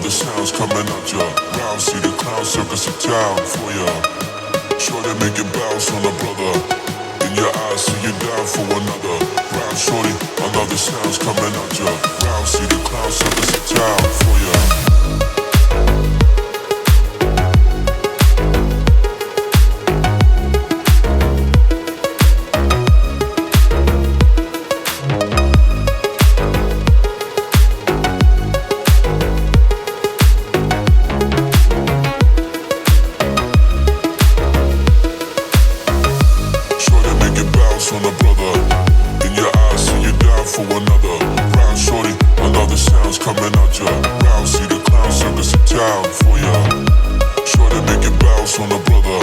the sounds coming out ya. Round, see the clown circus of town for ya. Sure they make it bounce on a brother. In your eyes, see you down for another. Round, shorty, I love the sounds coming out ya. Round, see the clown circus of town for ya. On a brother, in your eyes, see you down for another. Round, shorty, I love the sounds coming out ya. Round, see the clown circus of town for ya. Shorty, make it bounce on a brother.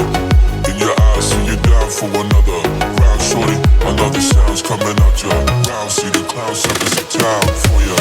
In your eyes, see you down for another. Round, shorty, I love the sounds coming out ya. Round, see the clown circus of town for ya.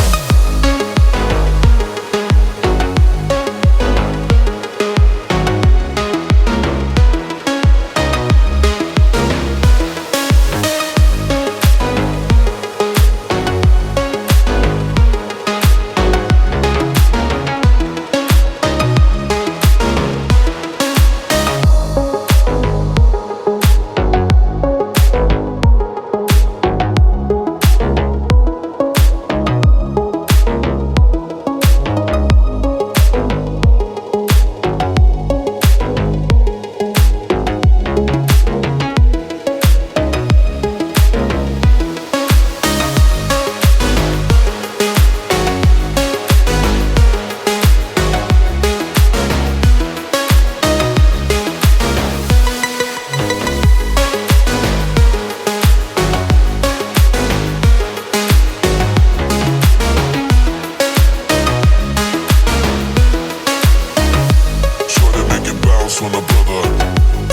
On a brother,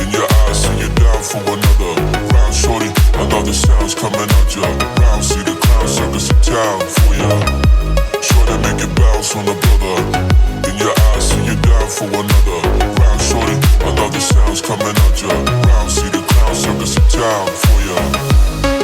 in your eyes, see you down for another. Round, shorty, I love the sounds coming out ya. Round, see the clown circus of town for ya. Shorty, make it bounce on a brother. In your eyes, see you down for another. Round, shorty, I love the sounds coming out ya. Round, see the clown circus of town for ya.